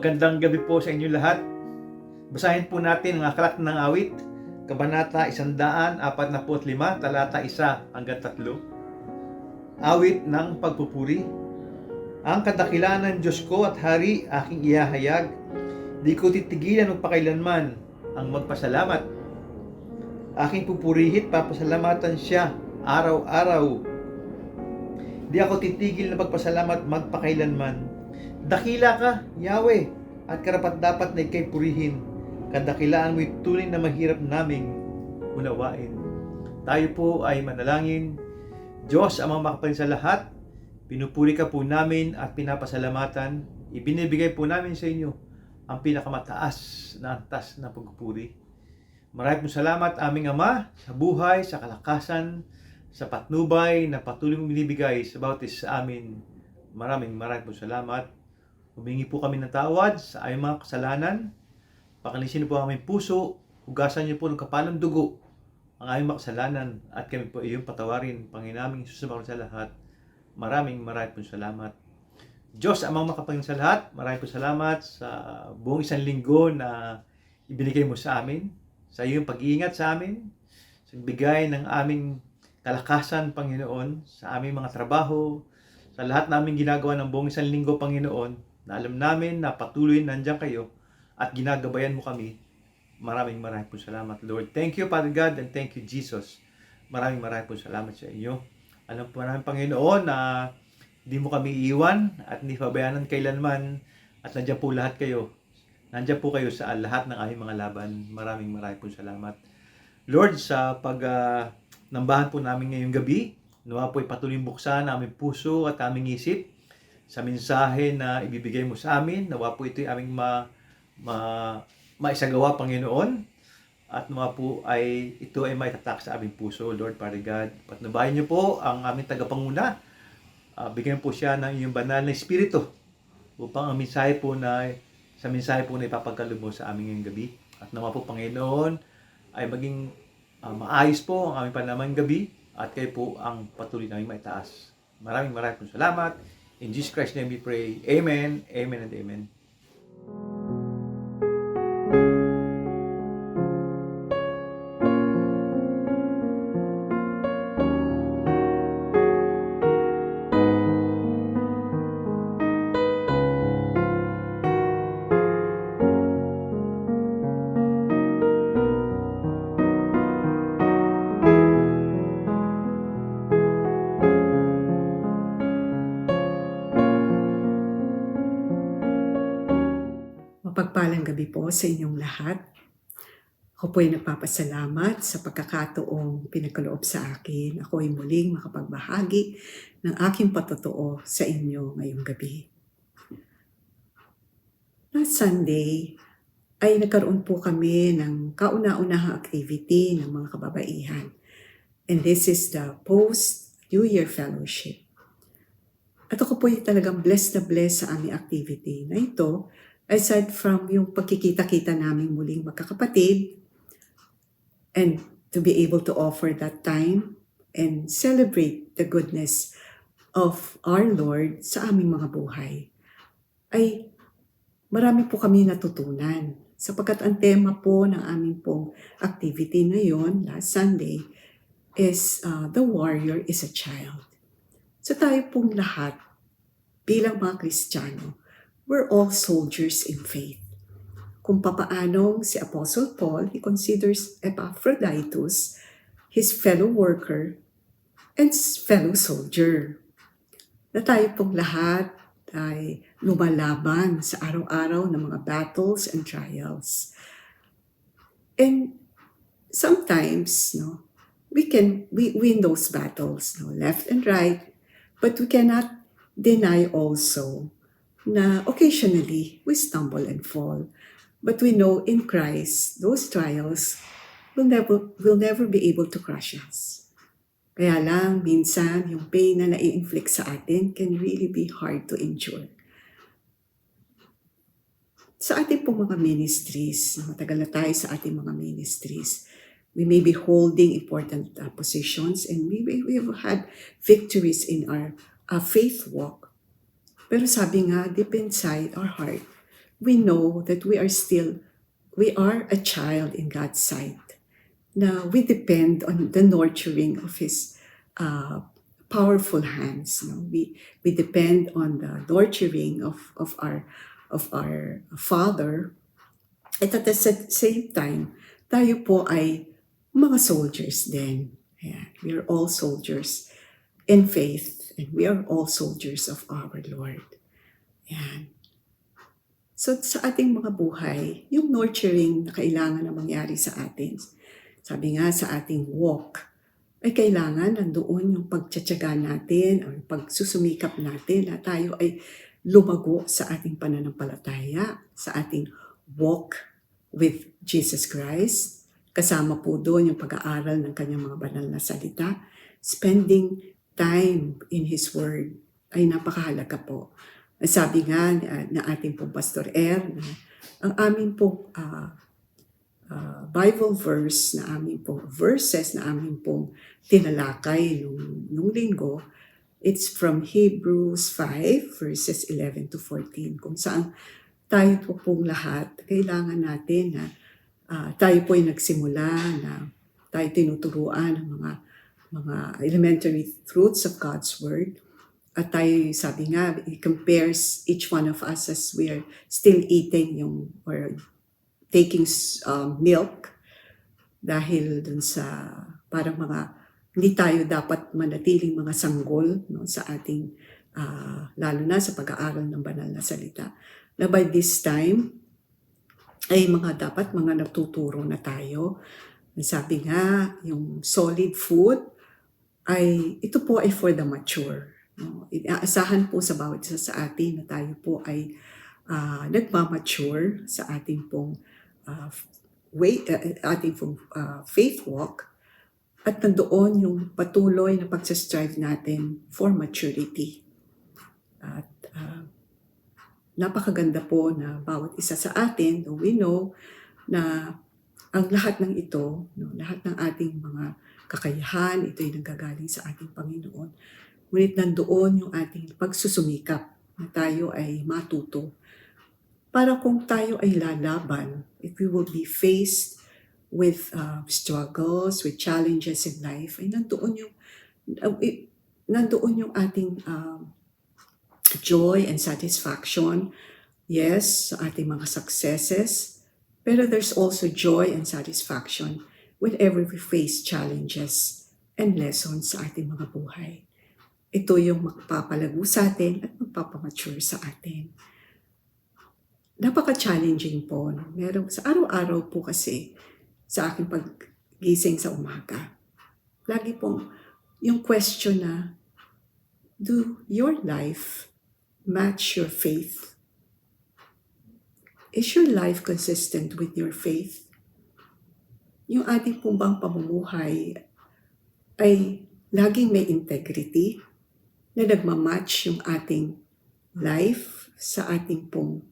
Magandang gabi po sa inyo lahat. Basahin po natin ang aklat ng awit, Kabanata 145, talata 1 hanggang 3. Awit ng pagpupuri. Ang kadakilaan ng Diyos ko at Hari aking ihahayag. Di ko titigilan magpakailanman ang magpasalamat. Aking pupurihit, papasalamatan siya araw-araw. Di ako titigil na magpasalamat magpakailanman. Dakila ka, Yahweh, at karapat-dapat na ika'y purihin. Kadakilaan mo'y tunay na mahirap naming unawain. Tayo po ay manalangin. Diyos, Amang makapaling sa lahat, pinupuri ka po namin at pinapasalamatan. Ibinibigay po namin sa inyo ang pinakamataas na antas na pagpupuri. Maraming salamat, aming Ama, sa buhay, sa kalakasan, sa patnubay na patuloy mong binibigay sa bawat isa sa amin. Maraming salamat. Humingi po kami ng tawad sa aming mga kasalanan. Pakalisin niyo po ang aming puso. Hugasan niyo po ng kapalang dugo ang aming makasalanan at kami po iyong patawarin. Panginoon naming Isus sa lahat. Maraming salamat. Diyos, Amang makapangyarihan sa lahat, maraming salamat sa buong isang linggo na ibinigay mo sa amin, sa iyong pag-iingat sa amin, sa bigay ng aming kalakasan, Panginoon, sa aming mga trabaho, sa lahat naming ginagawa ng buong isang linggo, Panginoon, na alam namin na patuloy nandiyan kayo at ginagabayan mo kami. Maraming salamat, Lord. Thank you, Father God, and thank you, Jesus. Maraming salamat sa inyo. Alam po namin, Panginoon, na hindi mo kami iiwan at hindi pabayaan kailanman at nandiyan po lahat kayo. Nandiyan po kayo sa lahat ng aming mga laban. Maraming salamat. Lord, sa nambahan po namin ngayong gabi, nawa po patuloy buksan ang aming puso at aming isip sa mensahe na ibibigay mo sa amin. Nawa po ito aming maisagawa, Panginoon. At nawa po ito ay maitatak sa aming puso, Lord, Father God. Patnubayan niyo po ang aming tagapanguna. Bigyan po siya ng iyong banal na espiritu upang ang mensahe po na ipapagkaloob mo sa aming ngayong gabi. At nawa po, Panginoon, ay maging maayos po ang aming panamang gabi at kayo po ang patuloy namin maitaas. Maraming salamat. In Jesus Christ's name we pray. Amen, amen, and amen. Mapagpalang gabi po sa inyong lahat. Ako po ay nagpapasalamat sa pagkakataong pinagkaloob sa akin. Ako ay muling makapagbahagi ng aking patotoo sa inyo ngayong gabi. Last Sunday ay nagkaroon po kami ng kauna-unahang activity ng mga kababaihan. And this is the post-New Year Fellowship. At ako po ay talagang blessed sa aming activity na ito. Aside from yung pagkikita-kita namin muling magkakapatid and to be able to offer that time and celebrate the goodness of our Lord sa aming mga buhay, ay marami po kami natutunan sapagkat ang tema po ng aming pong activity ngayon, last Sunday, is The Warrior is a Child. So tayo pong lahat bilang mga Kristiyano, we're all soldiers in faith. Kung papaanong si Apostle Paul, he considers Epaphroditus his fellow worker and fellow soldier. Na tayo pong lahat ay lumalaban sa araw-araw ng mga battles and trials. And sometimes, we win those battles, left and right, but we cannot deny also na occasionally we stumble and fall. But we know in Christ, those trials will never be able to crush us. Kaya lang, minsan, yung pain na nai-inflict sa atin can really be hard to endure. Sa ating pong mga ministries, matagal na tayo sa ating mga ministries, we may be holding important positions and we have had victories in our faith walk. Pero sabi nga, deep inside our heart, we know that we are a child in God's sight. Na we depend on the nurturing of His powerful hands. No? We depend on the nurturing of our Father. At the same time, tayo po ay mga soldiers din. Ayan. We are all soldiers in faith, and we are all soldiers of our Lord. Ayan. So sa ating mga buhay, yung nurturing na kailangan na mangyari sa atin, sabi nga sa ating walk, ay kailangan nandoon yung pagtsatsaga natin o pagsusumikap natin na tayo ay lumago sa ating pananampalataya, sa ating walk with Jesus Christ. Kasama po doon yung pag-aaral ng kanyang mga banal na salita. Spending time in His Word ay napakahalaga po. Sabi nga na ating pong Pastor na ang aming pong Bible verses na aming pong tinalakay nung linggo, it's from Hebrews 5 verses 11 to 14, kung saan tayo po pong lahat, kailangan natin na tayo po ay nagsimula na tayo tinuturuan ng mga elementary truths of God's Word. At tayo, sabi nga, it compares each one of us as we are still eating or taking milk dahil dun sa parang hindi tayo dapat manatiling mga sanggol, no, sa ating lalo na sa pag-aaral ng banal na salita. Na by this time ay dapat mga nagtuturo na tayo. Sabi nga, yung solid food ito po ay for the mature. No? Inaasahan po sa bawat isa sa atin na tayo po ay nagmamature sa ating pong faith walk, at nandoon yung patuloy na pagsastrive natin for maturity. At napakaganda po na bawat isa sa atin, though we know na ang lahat ng ito, no, lahat ng ating mga kakayahan, ito ay nanggagaling sa ating Panginoon. Ngunit nandoon yung ating pagsusumikap na tayo ay matuto. Para kung tayo ay lalaban, if we will be faced with struggles, with challenges in life, ay nandoon yung ating joy and satisfaction. Yes, sa ating mga successes, pero there's also joy and satisfaction whenever we face challenges and lessons sa ating mga buhay. Ito yung magpapalago sa atin at magpapamature sa atin. Napaka-challenging po. No? Sa araw-araw po kasi, sa aking paggising sa umaga, lagi pong yung question na, do your life match your faith? Is your life consistent with your faith? Yung ating pong bang pamumuhay ay laging may integrity na nagmamatch yung ating life sa ating pong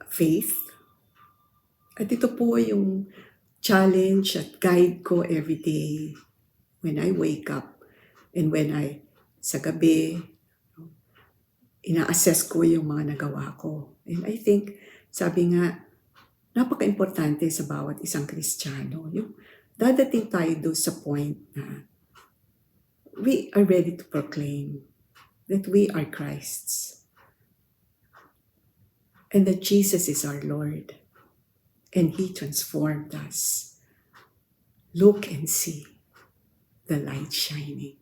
faith. At ito po yung challenge at guide ko every day when I wake up and when sa gabi, ina-assess ko yung mga nagawa ko. And I think, sabi nga, napaka-importante sa bawat isang Kristiyano. Yung dadating tayo doon sa point na we are ready to proclaim that we are Christ's and that Jesus is our Lord and He transformed us. Look and see the light shining.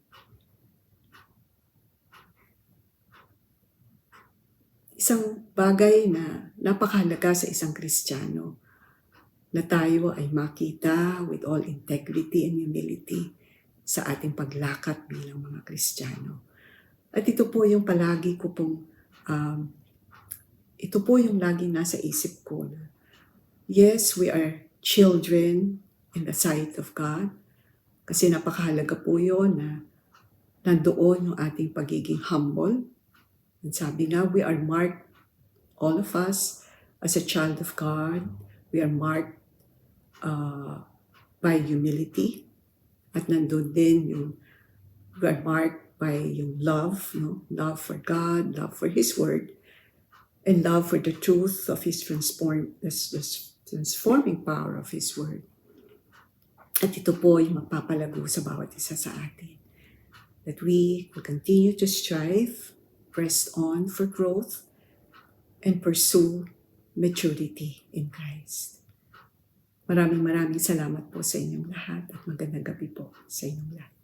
Isang bagay na napakahalaga sa isang Kristiyano na tayo ay makita with all integrity and humility sa ating paglakat bilang mga Kristiyano. At ito po yung palagi ko pong, ito po yung laging nasa isip ko na, yes, we are children in the sight of God. Kasi napakahalaga po yun na nandoon yung ating pagiging humble. And sabi nga, we are marked, all of us, as a child of God. We are marked by humility. At nandun din yung, we are marked by yung love, no? Love for God, love for His Word. and love for the truth of His transforming power of His Word. At ito po yung magpapalago sa bawat isa sa atin. That we will continue to strive, press on for growth, and pursue maturity in Christ. Maraming salamat po sa inyong lahat at magandang gabi po sa inyong lahat.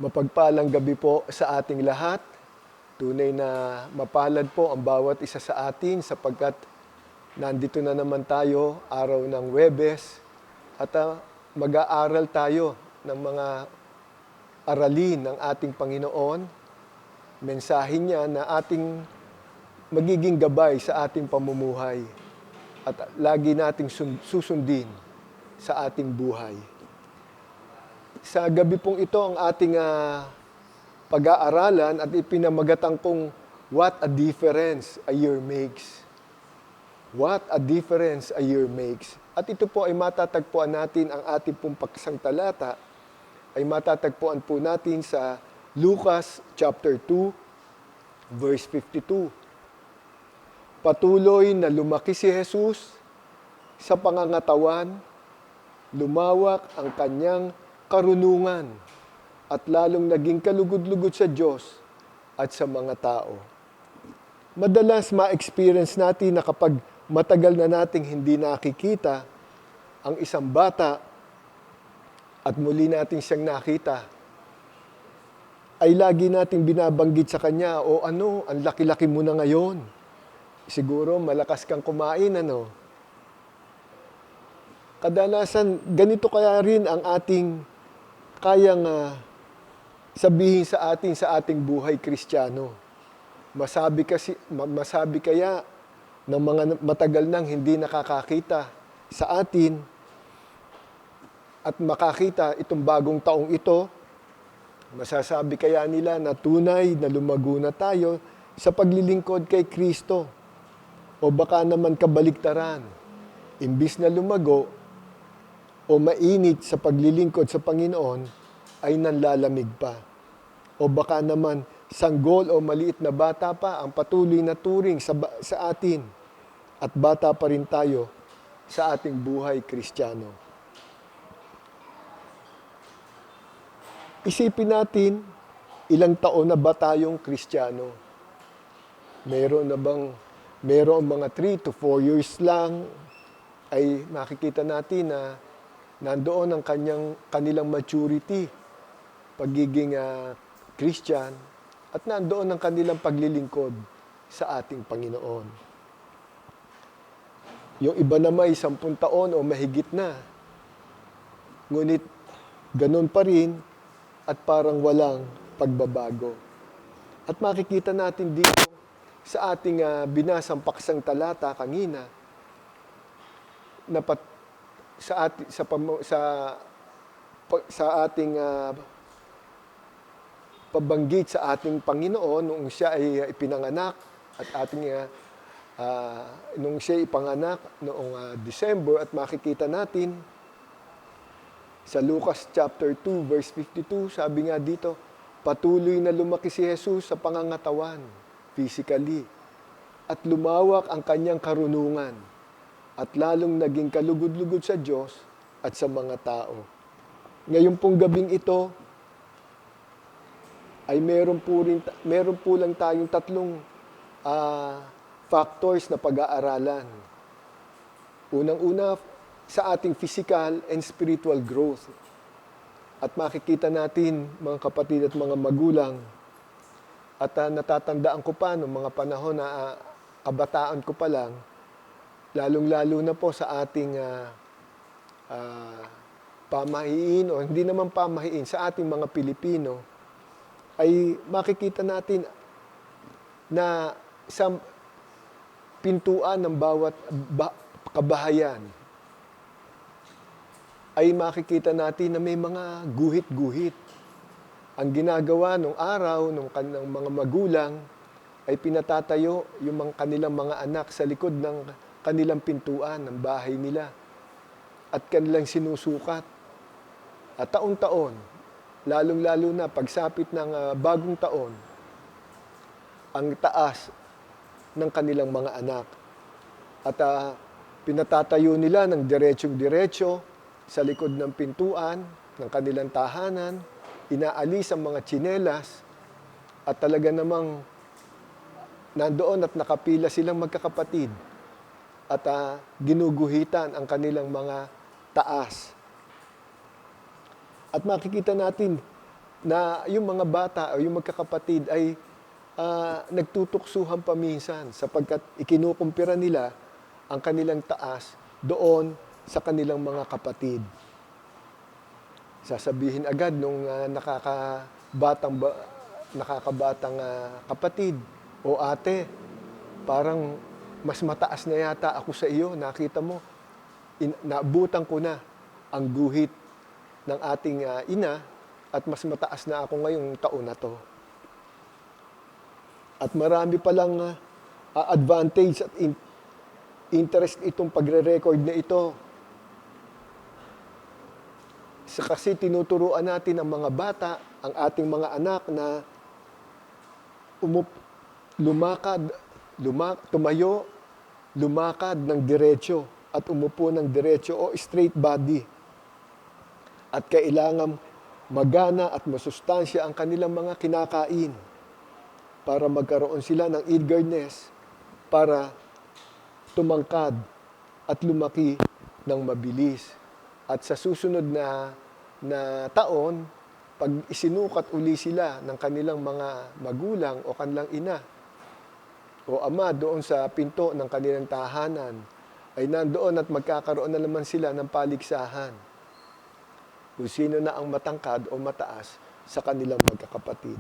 Mapagpalang gabi po sa ating lahat. Tunay na mapalad po ang bawat isa sa atin sapagkat nandito na naman tayo araw ng Huwebes at mag-aaral tayo ng mga aralin ng ating Panginoon, mensahe niya na ating magiging gabay sa ating pamumuhay at lagi nating susundin sa ating buhay. Sa gabi pong ito ang ating pag-aaralan at ipinamagatang kong What a Difference a Year Makes. What a difference a year makes. At ito po ay matatagpuan natin, ang ating pong paksang talata ay matatagpuan po natin sa Lucas chapter 2, verse 52. Patuloy na lumaki si Jesus sa pangangatawan, lumawak ang kanyang karunungan at lalong naging kalugod-lugod sa Diyos at sa mga tao. Madalas ma-experience natin na kapag matagal na nating hindi nakikita ang isang bata at muli natin siyang nakita, ay lagi nating binabanggit sa kanya, o ano, ang laki-laki mo na ngayon. Siguro malakas kang kumain, ano. Kadalasan, ganito kaya rin ang ating kayang sabihin sa ating buhay Kristiyano. Masabi kaya ng mga matagal nang hindi nakakakita sa atin at makakita itong bagong taong ito, masasabi kaya nila na tunay na lumago na tayo sa paglilingkod kay Kristo. O baka naman kabaliktaran, imbis na lumago o mainit sa paglilingkod sa Panginoon, ay nanlalamig pa. O baka naman sanggol o maliit na bata pa ang patuloy na turing sa atin at bata pa rin tayo sa ating buhay Kristiyano. Isipin natin, ilang taon na ba tayong Kristiyano? Meron mga 3 to 4 years lang ay makikita natin na nandoon ang kanilang maturity, pagiging Christian, at nandoon ang kanilang paglilingkod sa ating Panginoon. Yung iba naman ay 10 taon o mahigit na. Ngunit ganun pa rin at parang walang pagbabago. At makikita natin dito sa ating binasang paksang talata kanina na sa ating pabanggit sa ating Panginoon noong siya ay ipinanganak at nung siya ipanganak noong December, at makikita natin sa Lucas chapter 2 verse 52, sabi nga dito, patuloy na lumaki si Jesus sa pangangatawan, physically, at lumawak ang kanyang karunungan at lalong naging kalugod-lugod sa Diyos at sa mga tao. Ngayon pong gabing ito, ay meron po lang tayong 3 factors na pag-aaralan. Unang-una, sa ating physical and spiritual growth. At makikita natin, mga kapatid at mga magulang, at natatandaan ko pa noong mga panahon na kabataan ko pa lang, lalong-lalo na po sa ating pamahiin, o hindi naman pamahiin, sa ating mga Pilipino, ay makikita natin na sa pintuan ng bawat kabahayan ay makikita natin na may mga guhit-guhit. Ang ginagawa nung araw, nung kanilang mga magulang, ay pinatatayo yung kanilang mga anak sa likod ng kanilang pintuan ng bahay nila at kanilang sinusukat. At taon-taon, lalong-lalo na pagsapit ng bagong taon, ang taas ng kanilang mga anak. At pinatatayo nila ng diretsyong-diretso sa likod ng pintuan ng kanilang tahanan, inaalis ang mga tsinelas, at talaga namang nandoon at nakapila silang magkakapatid at ginuguhitan ang kanilang mga taas. At makikita natin, na yung mga bata o yung magkakapatid ay nagtutuksuhan pa minsan sapagkat ikinukumpira nila ang kanilang taas doon sa kanilang mga kapatid. Sasabihin agad nung nakakabatang kapatid o ate, parang mas mataas na yata ako sa iyo, nakita mo, naabutan ko na ang guhit ng ating ina at mas mataas na ako ngayong taon na to. At marami palang advantage at interest itong pagre-record na ito. Kasi tinuturuan natin ang mga bata, ang ating mga anak na tumayo, lumakad ng diretso at umupo ng diretso o straight body. At kailangan magana at masustansya ang kanilang mga kinakain para magkaroon sila ng eagerness para tumangkad at lumaki ng mabilis. At sa susunod na taon, pag isinukat uli sila ng kanilang mga magulang o kanilang ina o ama doon sa pinto ng kanilang tahanan, ay nandoon at magkakaroon na naman sila ng paligsahan kung sino na ang matangkad o mataas sa kanilang magkakapatid.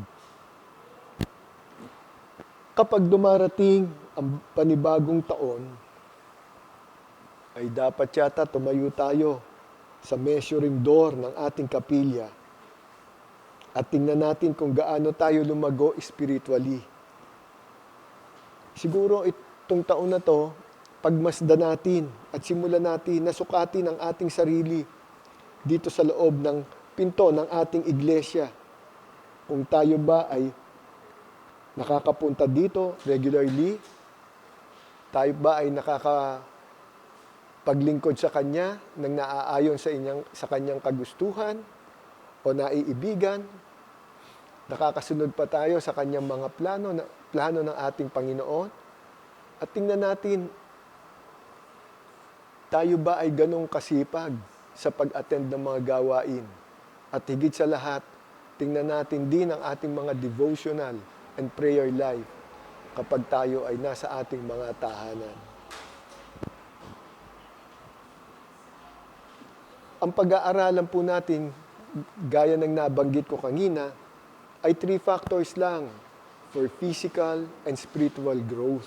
Kapag dumarating ang panibagong taon, ay dapat yata tumayo tayo sa measuring door ng ating kapilya at tingnan natin kung gaano tayo lumago spiritually. Siguro itong taon na to, pagmasdan natin at simulan natin na sukatin ang ating sarili dito sa loob ng pinto ng ating iglesia. Kung tayo ba ay nakakapunta dito regularly, tayo ba ay paglingkod sa Kanya nang naaayon sa Kanyang kagustuhan o naiibigan, nakakasunod pa tayo sa Kanyang mga plano ng ating Panginoon, at tingnan natin, tayo ba ay ganong kasipag sa pag-attend ng mga gawain, at higit sa lahat, tingnan natin din ang ating mga devotional and prayer life kapag tayo ay nasa ating mga tahanan. Ang pag-aaralan po natin, gaya ng nabanggit ko kanina, ay 3 factors lang for physical and spiritual growth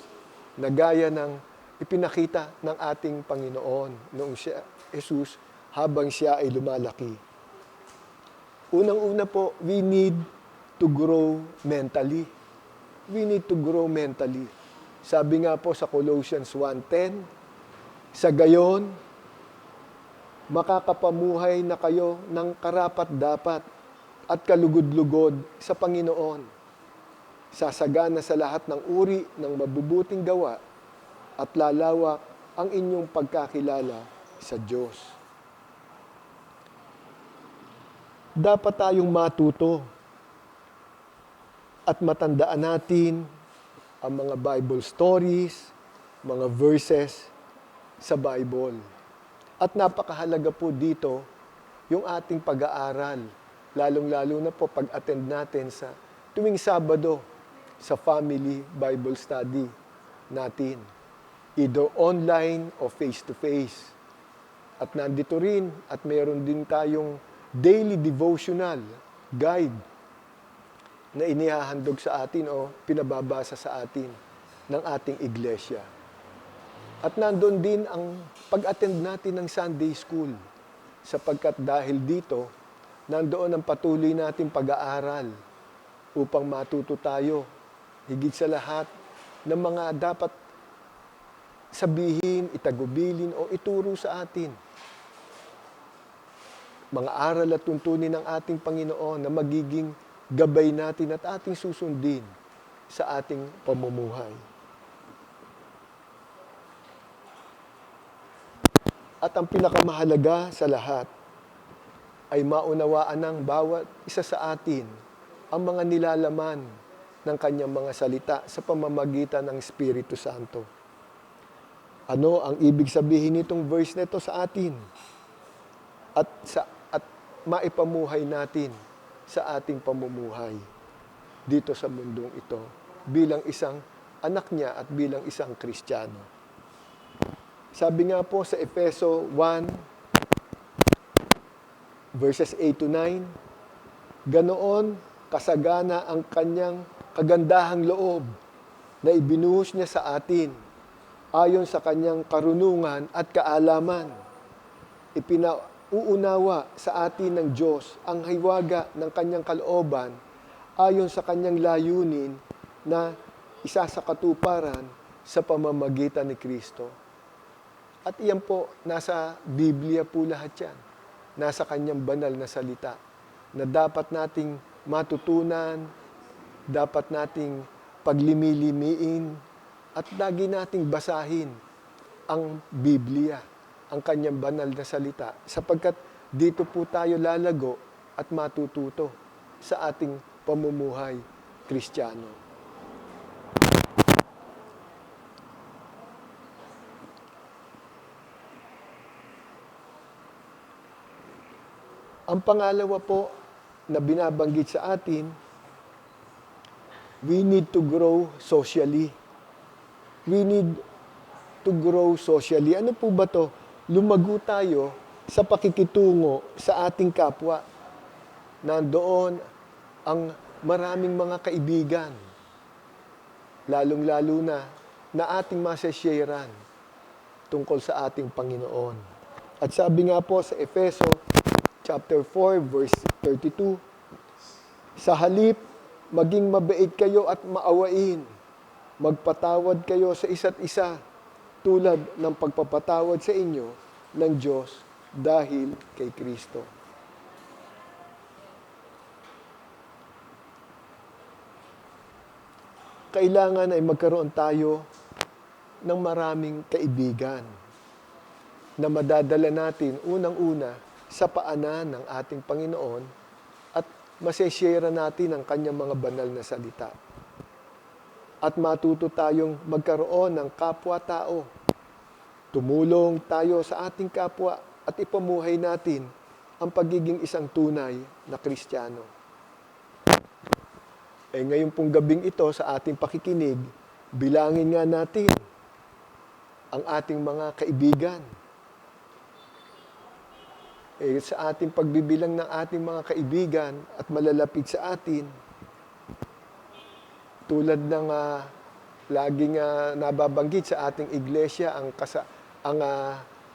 na gaya ng ipinakita ng ating Panginoon noong Jesus habang siya ay lumalaki. Unang-una po, we need to grow mentally. We need to grow mentally. Sabi nga po sa Colossians 1:10, sa gayon, makakapamuhay na kayo ng karapat-dapat at kalugod-lugod sa Panginoon. Sasagana sa lahat ng uri ng mabubuting gawa at lalawak ang inyong pagkakilala sa Diyos. Dapat tayong matuto at matandaan natin ang mga Bible stories, mga verses sa Bible. At napakahalaga po dito yung ating pag-aaral, lalong-lalo na po pag-attend natin sa tuwing Sabado sa family Bible study natin, either online o face-to-face. At nandito rin at mayroon din tayong daily devotional guide na inihahandog sa atin o pinababasa sa atin ng ating iglesia. At nandoon din ang pag-attend natin ng Sunday School sapagkat dahil dito, nandoon ang patuloy nating pag-aaral upang matuto tayo higit sa lahat ng mga dapat sabihin, itagubilin o ituro sa atin. Mga aral at tuntunin ng ating Panginoon na magiging gabay natin at ating susundin sa ating pamumuhay. At ang pinakamahalaga sa lahat ay maunawaan ng bawat isa sa atin ang mga nilalaman ng kanyang mga salita sa pamamagitan ng Espiritu Santo. Ano ang ibig sabihin nitong verse nito sa atin? At maipamuhay natin sa ating pamumuhay dito sa mundong ito bilang isang anak niya at bilang isang Kristiyano. Sabi nga po sa Efeso 1, verses 8 to 9, ganoon kasagana ang kanyang kagandahang loob na ibinuhos niya sa atin ayon sa kanyang karunungan at kaalaman. Ipinauunawa sa atin ng Diyos ang hiwaga ng kanyang kalooban ayon sa kanyang layunin na isa sa katuparan sa pamamagitan ni Kristo. At iyan po, nasa Biblia po lahat yan. Nasa kanyang banal na salita na dapat nating matutunan, dapat nating paglimilimiin, at lagi nating basahin ang Biblia, ang kanyang banal na salita, sapagkat dito po tayo lalago at matututo sa ating pamumuhay Kristiyano. Ang pangalawa po na binabanggit sa atin, we need to grow socially. We need to grow socially. Ano po ba to? Lumago tayo sa pakikitungo sa ating kapwa. Nandoon ang maraming mga kaibigan, lalong-lalo na ating masasharean tungkol sa ating Panginoon. At sabi nga po sa Efeso chapter 4, verse 32, sa halip, maging mabait kayo at maawain. Magpatawad kayo sa isa't isa tulad ng pagpapatawad sa inyo ng Diyos dahil kay Kristo. Kailangan ay magkaroon tayo ng maraming kaibigan na madadala natin unang-una sa paanan ng ating Panginoon at maseshare natin ang kanyang mga banal na salita. At matuto tayong magkaroon ng kapwa-tao. Tumulong tayo sa ating kapwa at ipamuhay natin ang pagiging isang tunay na Kristiyano. Ngayon pong gabing ito sa ating pakikinig, bilangin nga natin ang ating mga kaibigan. Sa ating pagbibilang ng ating mga kaibigan at malalapit sa atin, tulad ng laging nababanggit sa ating iglesia,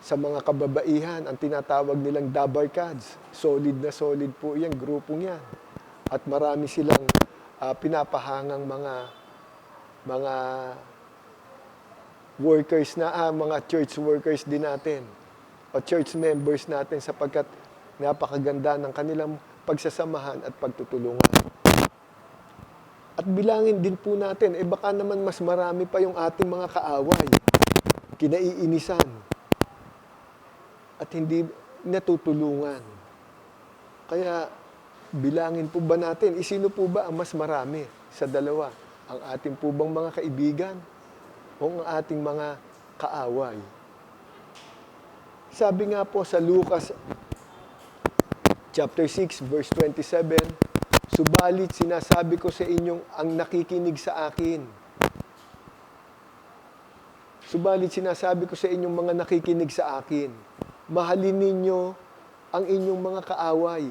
sa mga kababaihan, ang tinatawag nilang dabarkads. Solid na solid po yan, grupong yan. At marami silang pinapahangang mga workers mga church workers din natin o church members natin sapagkat napakaganda ng kanilang pagsasamahan at pagtutulungan. At bilangin din po natin, baka naman mas marami pa yung ating mga kaaway, kinaiinisan, at hindi natutulungan. Kaya bilangin po ba natin, sino po ba ang mas marami sa dalawa? Ang ating po bang mga kaibigan o ang ating mga kaaway? Sabi nga po sa Lucas chapter 6 verse 27, subalit sinasabi ko sa inyong ang nakikinig sa akin. Subalit sinasabi ko sa inyong mga nakikinig sa akin, mahalin ninyo ang inyong mga kaaway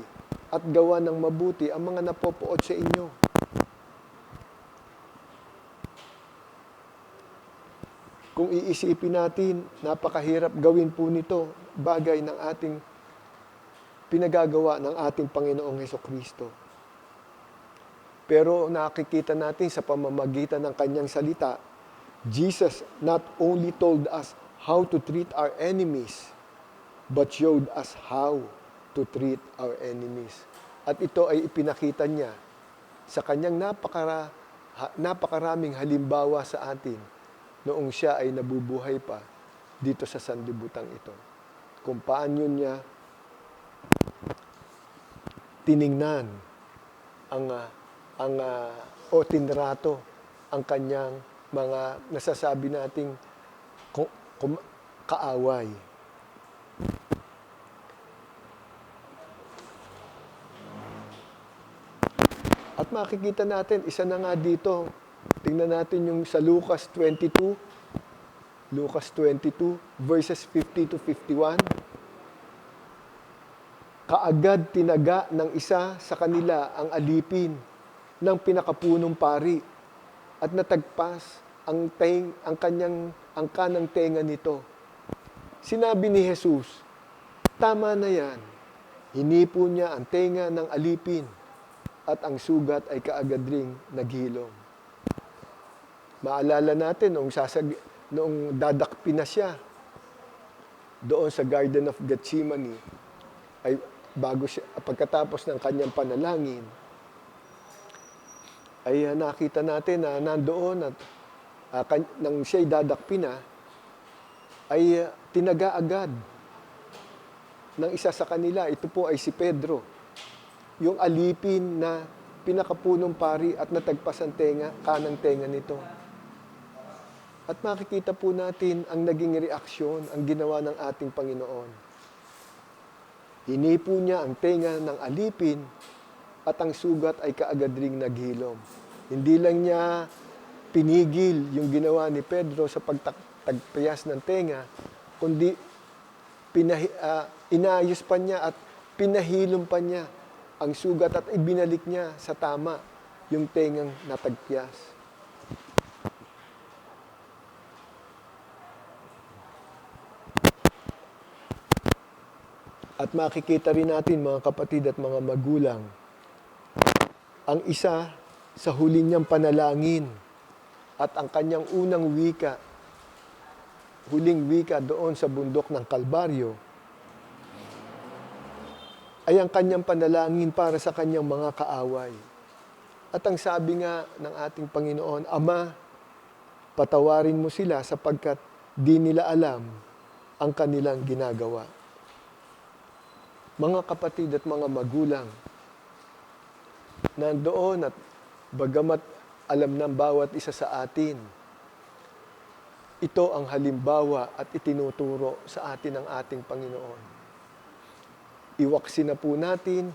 at gawa ng mabuti ang mga napopoot sa inyo. Kung iisipin natin, napakahirap gawin po nito, bagay ng ating pinagagawa ng ating Panginoong Hesukristo. Pero nakikita natin sa pamamagitan ng kanyang salita, Jesus not only told us how to treat our enemies, but showed us how to treat our enemies. At ito ay ipinakita niya sa kanyang napakaraming halimbawa sa atin noong siya ay nabubuhay pa dito sa sanlibutan ito. Kung paano niya tiningnan o tinrato ang kanyang mga nasasabi nating kaaway. At makikita natin, isa na nga dito, tingnan natin yung sa Lucas 22, verses 50 to 51. Kaagad tinaga ng isa sa kanila ang alipin ng pinakapunong pari at natagpas ang kanang tenga nito. Sinabi ni Jesus, tama na yan. Hinipo niya ang tenga ng alipin at ang sugat ay kaagad ring naghilom. Maalala natin noong dadakpin na siya doon sa Garden of Gethsemane, ay pagkatapos ng kanyang panalangin, ay nakita natin na nandoon at nang siya'y dadakpin na, ay tinaga agad ng isa sa kanila. Ito po ay si Pedro. Yung alipin na pinakapunong pari at natagpas ang kanang tenga nito. At makikita po natin ang naging reaksyon, ang ginawa ng ating Panginoon. Hinipo niya ang tenga ng alipin at ang sugat ay kaagad ring naghilom. Hindi lang niya pinigil yung ginawa ni Pedro sa pagtagpiyas ng tenga, kundi inayos pa niya at pinahilom pa niya ang sugat at ibinalik niya sa tama yung tengang natagpiyas. At makikita rin natin, mga kapatid at mga magulang, ang isa sa huli niyang panalangin at ang kanyang unang huling wika doon sa bundok ng Kalbaryo, ay ang kanyang panalangin para sa kanyang mga kaaway. At ang sabi nga ng ating Panginoon, Ama, patawarin mo sila sapagkat di nila alam ang kanilang ginagawa. Mga kapatid at mga magulang, nandoon at bagamat alam ng bawat isa sa atin, ito ang halimbawa at itinuturo sa atin ng ating Panginoon. Iwaksi na po natin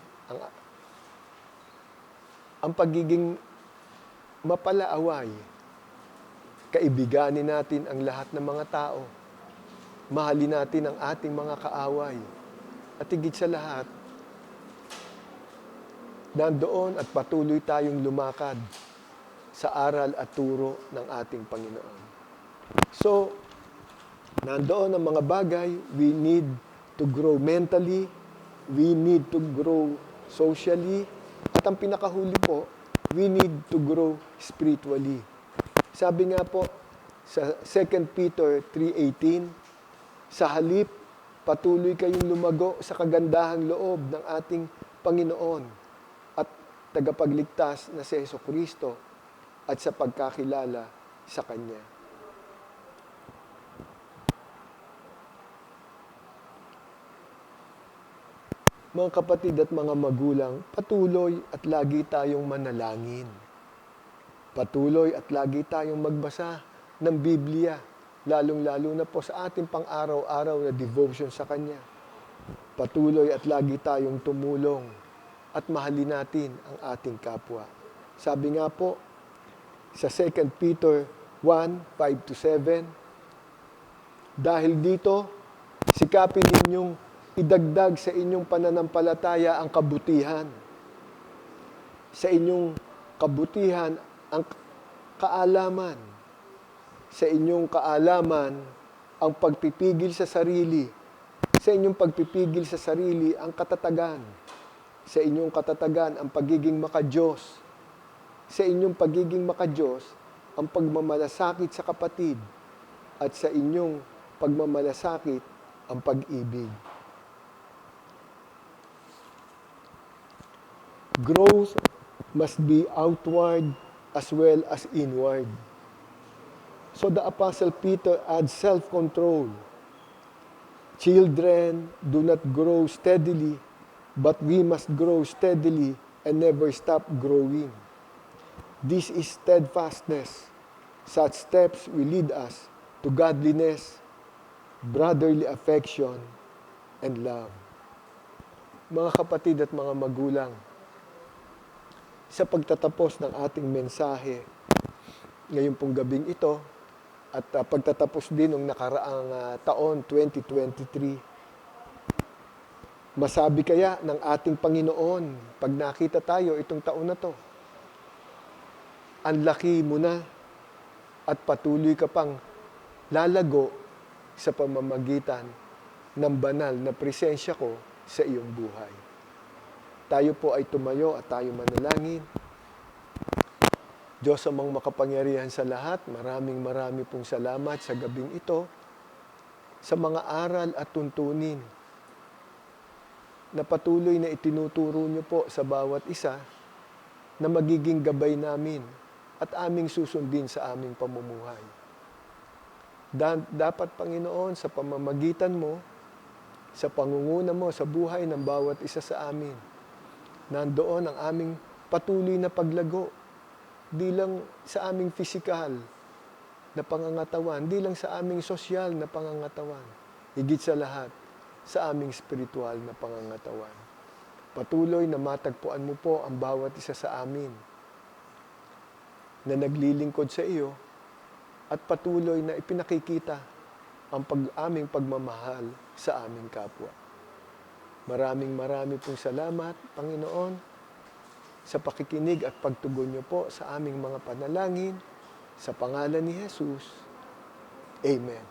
ang pagiging mapalaaway. Kaibiganin natin ang lahat ng mga tao. Mahalin natin ang ating mga kaaway. At higit sa lahat, nandoon at patuloy tayong lumakad sa aral at turo ng ating Panginoon. So, nandoon ang mga bagay, we need to grow mentally, we need to grow socially, at ang pinakahuli po, we need to grow spiritually. Sabi nga po sa 2 Peter 3:18, sa halip, patuloy kayong lumago sa kagandahang loob ng ating Panginoon at tagapagligtas na si Jesucristo at sa pagkakilala sa Kanya. Mga kapatid at mga magulang, patuloy at lagi tayong manalangin. Patuloy at lagi tayong magbasa ng Biblia, lalong-lalo na po sa ating pang-araw-araw na devotion sa Kanya. Patuloy at lagi tayong tumulong at mahalin natin ang ating kapwa. Sabi nga po sa 2 Peter 1:5-7, dahil dito, sikapin ninyong idagdag sa inyong pananampalataya ang kabutihan. Sa inyong kabutihan ang kaalaman. Sa inyong kaalaman, ang pagpipigil sa sarili. Sa inyong pagpipigil sa sarili, ang katatagan. Sa inyong katatagan, ang pagiging makadiyos. Sa inyong pagiging makadiyos, ang pagmamalasakit sa kapatid. At sa inyong pagmamalasakit, ang pag-ibig. Growth must be outward as well as inward. So the Apostle Peter adds self-control. Children, do not grow steadily, but we must grow steadily and never stop growing. This is steadfastness. Such steps will lead us to godliness, brotherly affection, and love. Mga kapatid at mga magulang, sa pagtatapos ng ating mensahe ngayon pong gabing ito at pagtatapos din ng nakaraang taon 2023. Masabi kaya ng ating Panginoon pag nakita tayo itong taon na to, ang laki mo na at patuloy ka pang lalago sa pamamagitan ng banal na presensya ko sa iyong buhay. Tayo po ay tumayo at tayo manalangin. Diyos amang makapangyarihan sa lahat, maraming pong salamat sa gabing ito, sa mga aral at tuntunin na patuloy na itinuturo niyo po sa bawat isa na magiging gabay namin at aming susundin sa aming pamumuhay. Dapat, Panginoon, sa pamamagitan mo, sa pangunguna mo sa buhay ng bawat isa sa amin, nandoon ang aming patuloy na paglago, di lang sa aming pisikal na pangangatawan, di lang sa aming sosyal na pangangatawan, higit sa lahat, sa aming spiritual na pangangatawan. Patuloy na matagpuan mo po ang bawat isa sa amin na naglilingkod sa iyo at patuloy na ipinakikita ang aming pagmamahal sa aming kapwa. Maraming pong salamat, Panginoon, sa pakikinig at pagtugon niyo po sa aming mga panalangin, sa pangalan ni Jesus. Amen.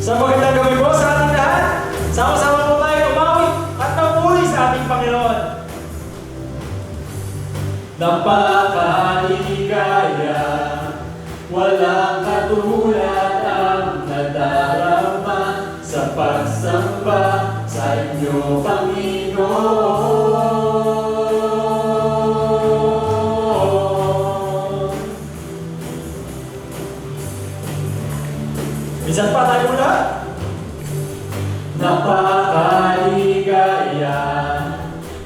Sa magandang gabi po sa ating lahat. Sama-sama po tayo umawi at magpuri sa ating Panginoon. Napakaligaya, walang katulad ang nadarama sa pagsamba sa inyo, Panginoon. Minsan pa tayo mula. Napakaligaya,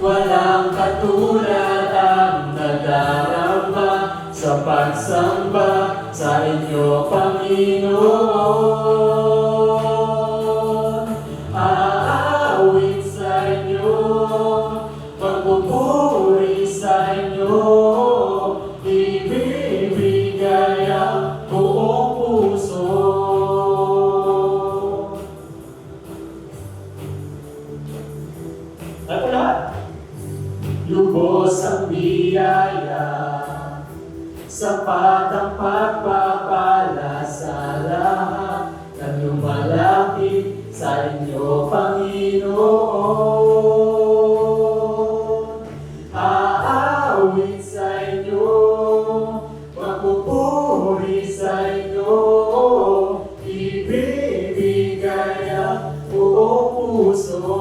walang katulad ang nadarama sa pagsamba sa inyo, Panginoon. Aawit sa inyo, magpupuri sa inyo, ibibigay ang buong puso. Ano po lahat? Lubos ang biyaya, sapat ang pagpapala sa lahat na lumalapit sa inyo, Panginoon. Aawit sa inyo, magpupuri sa inyo, ibibigay ang buong puso.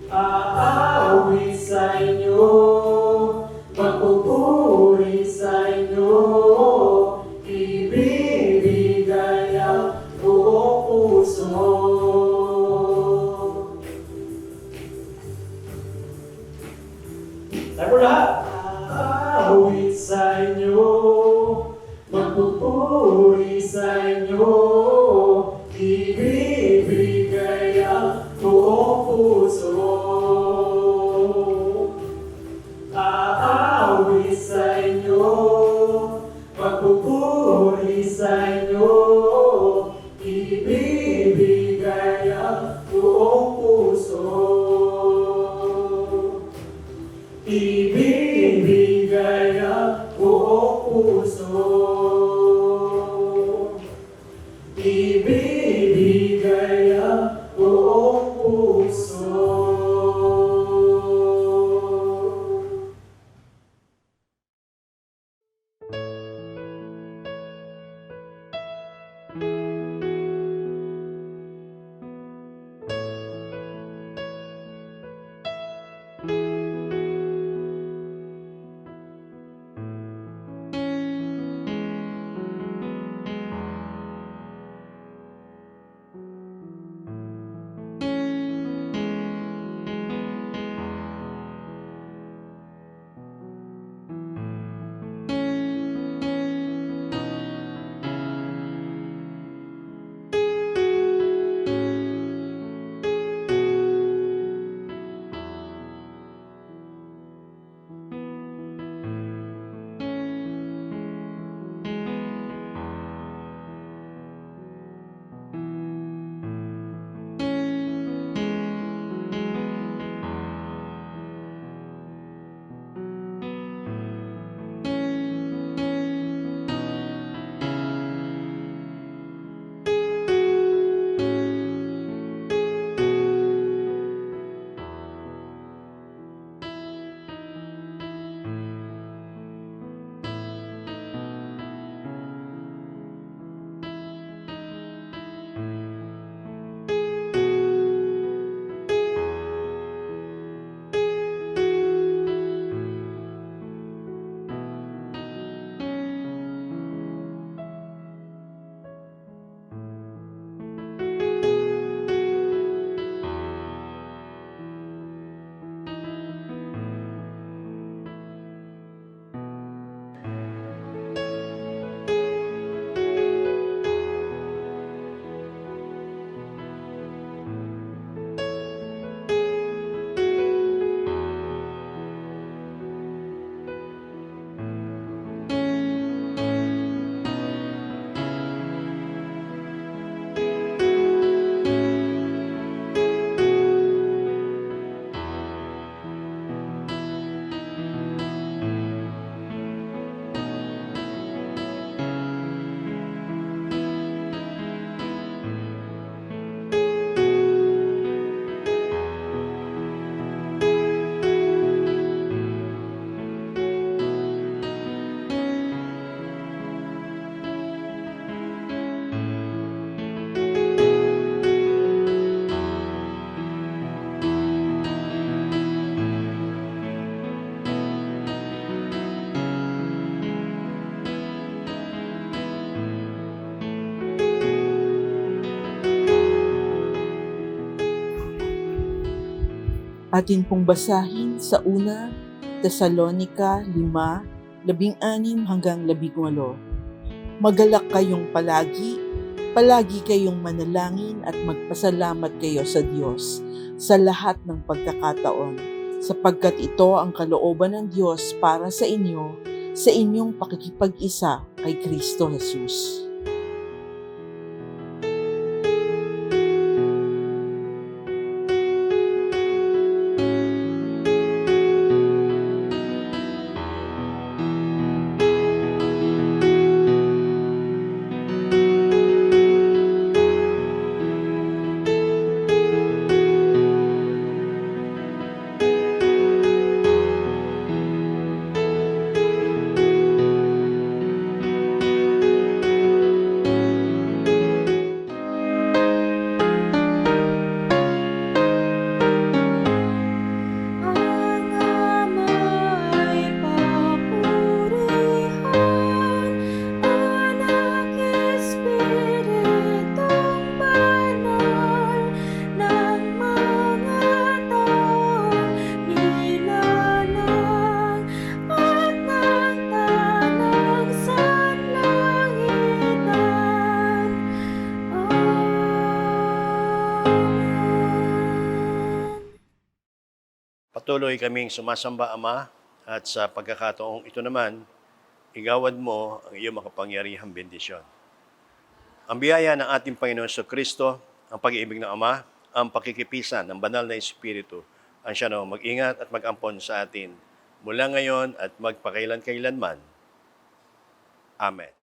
Aawit sa inyo, magpupuri sa inyo, ibibigay ang buong puso. Tayo po lahat. Aawit sa inyo, magpupuri sa inyo, ibibigay ang buong puso. Aawit sa inyo, magpupuri sa inyo, ibibigay ang buong puso. Ibibigay ang buong puso. Ibibigay ang buong puso. Atin pong basahin sa una, Tesalonica 5:16-18. Magalak kayong palagi, palagi kayong manalangin at magpasalamat kayo sa Diyos sa lahat ng pagkakataon, sapagkat ito ang kalooban ng Diyos para sa inyo sa inyong pakikipag-isa kay Kristo Jesus. Patuloy kaming sumasamba, Ama, at sa pagkakataong ito naman, igawad mo ang iyong makapangyarihang bendisyon. Ang biyaya ng ating Panginoon Kristo, ang pag-ibig ng Ama, ang pakikipisan ng banal na Espiritu, ang siya na mag-ingat at mag-ampon sa atin mula ngayon at magpakailan-kailanman. Amen.